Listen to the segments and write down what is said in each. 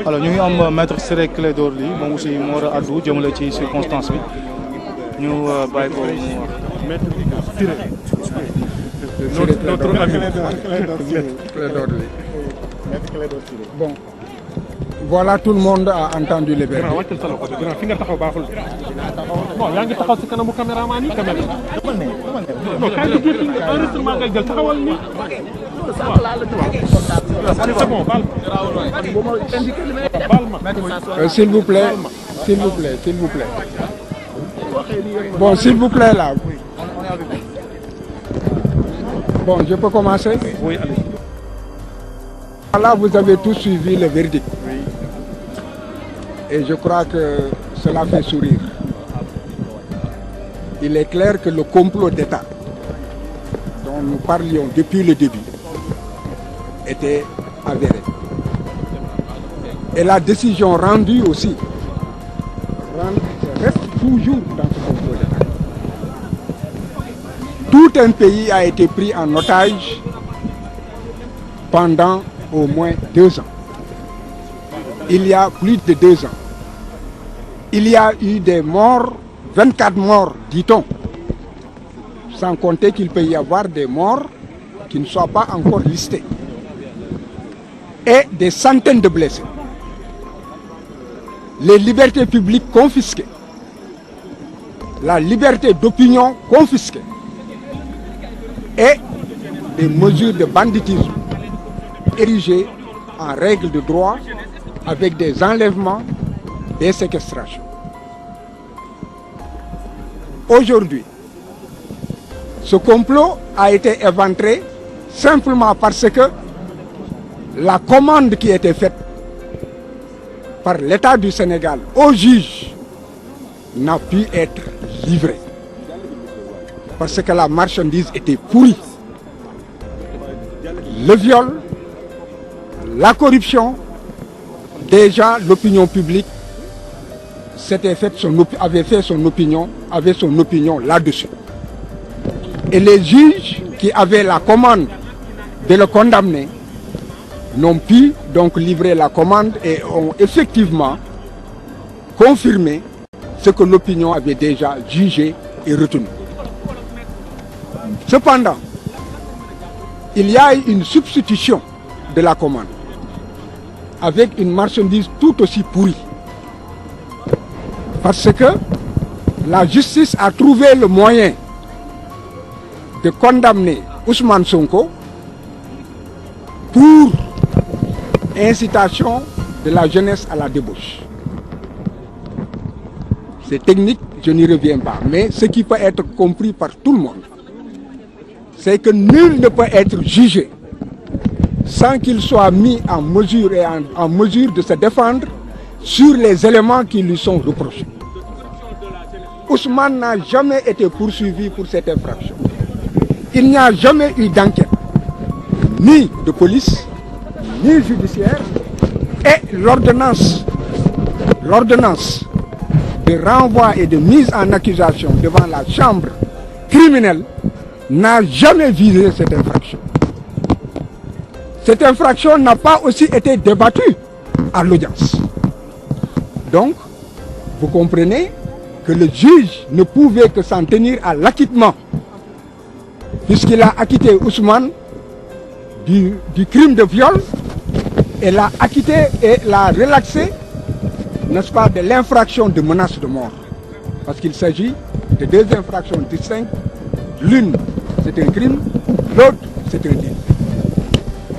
alors ñu ngi am maître Ciré Clédor Ly moom aussi moo war a addu jëmale ci circonstance bi ñu bàyyi ko mu wax. maître Ciré. notre ami Clédor Ly. Bon, voilà, tout le monde a entendu le verdict. S'il vous plaît, s'il vous plaît, s'il vous plaît. Bon, s'il vous plaît là. Bon, je peux commencer? Oui, allez. Voilà, vous avez tous suivi le verdict. Et je crois que cela fait sourire. Il est clair que le complot d'État dont nous parlions depuis le début était avéré. Et la décision rendue aussi reste toujours dans ce complot d'État. Tout un pays a été pris en otage pendant au moins 2 ans. Il y a plus de 2 ans. Il y a eu des morts, 24 morts, dit-on. Sans compter qu'il peut y avoir des morts qui ne soient pas encore listés. Et des centaines de blessés. Les libertés publiques confisquées. La liberté d'opinion confisquée. Et des mesures de banditisme érigées en règle de droit avec des enlèvements, des séquestrations. Aujourd'hui, ce complot a été éventré simplement parce que la commande qui était faite par l'État du Sénégal au juge n'a pu être livrée. Parce que la marchandise était pourrie. Le viol, la corruption, déjà l'opinion publique avait son opinion là-dessus. Et les juges qui avaient la commande de le condamner n'ont pu donc livrer la commande et ont effectivement confirmé ce que l'opinion avait déjà jugé et retenu. Cependant, il y a une substitution de la commande avec une marchandise tout aussi pourrie. Parce que la justice a trouvé le moyen de condamner Ousmane Sonko pour incitation de la jeunesse à la débauche. C'est technique, je n'y reviens pas. Mais ce qui peut être compris par tout le monde, c'est que nul ne peut être jugé sans qu'il soit mis en mesure de se défendre sur les éléments qui lui sont reprochés. Ousmane n'a jamais été poursuivi pour cette infraction. Il n'y a jamais eu d'enquête, ni de police, ni judiciaire, et l'ordonnance de renvoi et de mise en accusation devant la chambre criminelle n'a jamais visé cette infraction. Cette infraction n'a pas aussi été débattue à l'audience. Donc, vous comprenez que le juge ne pouvait que s'en tenir à l'acquittement, puisqu'il a acquitté Ousmane du crime de viol et l'a acquitté et l'a relaxé, n'est-ce pas, de l'infraction de menace de mort. Parce qu'il s'agit de 2 infractions distinctes. L'une, c'est un crime, l'autre, c'est un délit.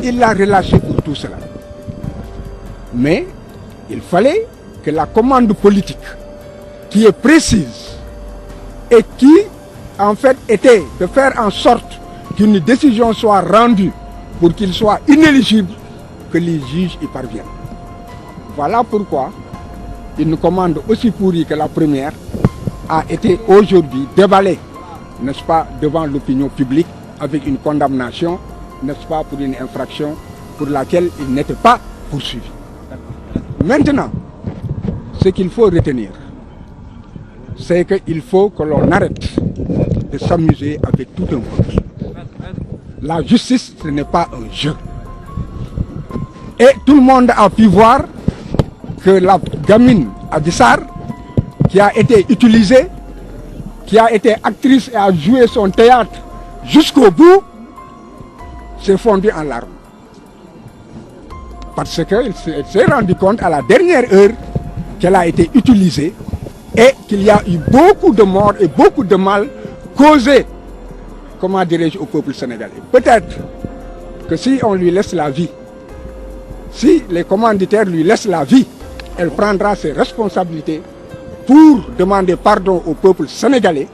Il l'a relâché pour tout cela. Mais il fallait que la commande politique, qui est précise et qui, en fait, était de faire en sorte qu'une décision soit rendue pour qu'il soit inéligible, que les juges y parviennent. Voilà pourquoi une commande aussi pourrie que la première a été aujourd'hui déballée, n'est-ce pas, devant l'opinion publique avec une condamnation, n'est-ce pas, pour une infraction pour laquelle il n'était pas poursuivi. Maintenant, ce qu'il faut retenir, c'est qu'il faut que l'on arrête de s'amuser avec tout un peuple. La justice, ce n'est pas un jeu. Et tout le monde a pu voir que la gamine Adji Sarr, qui a été utilisée, qui a été actrice et a joué son théâtre jusqu'au bout, s'est fondue en larmes. Parce qu'elle s'est rendu compte à la dernière heure qu'elle a été utilisée et qu'il y a eu beaucoup de morts et beaucoup de mal causé, comment dirais-je, au peuple sénégalais. Peut-être que si on lui laisse la vie, si les commanditaires lui laissent la vie, elle prendra ses responsabilités pour demander pardon au peuple sénégalais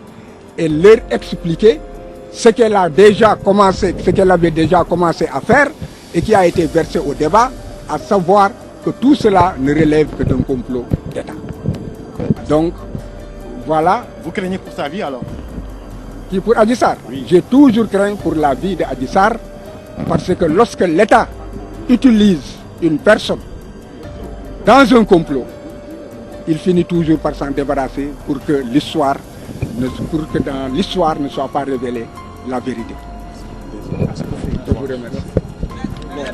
et leur expliquer ce qu'elle a déjà commencé, ce qu'elle avait déjà commencé à faire et qui a été versé au débat, à savoir que tout cela ne relève que d'un complot d'État. Donc, voilà. Vous craignez pour sa vie alors? Qui pour Adji Sarr? Oui. J'ai toujours craint pour la vie de Adji Sarr parce que lorsque l'État utilise une personne dans un complot, il finit toujours par s'en débarrasser pour que dans l'histoire ne soit pas révélée la vérité. Je vous remercie.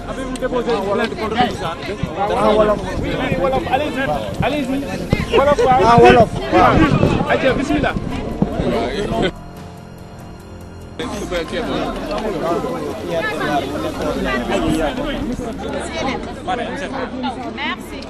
Avez-vous déposé une plainte contre Adji Sarr? Oui, Wolof, allez-y. Allez-y. Wolof, waaw. Ah, Wolof. Waaw. Adja, bismillah. Merci.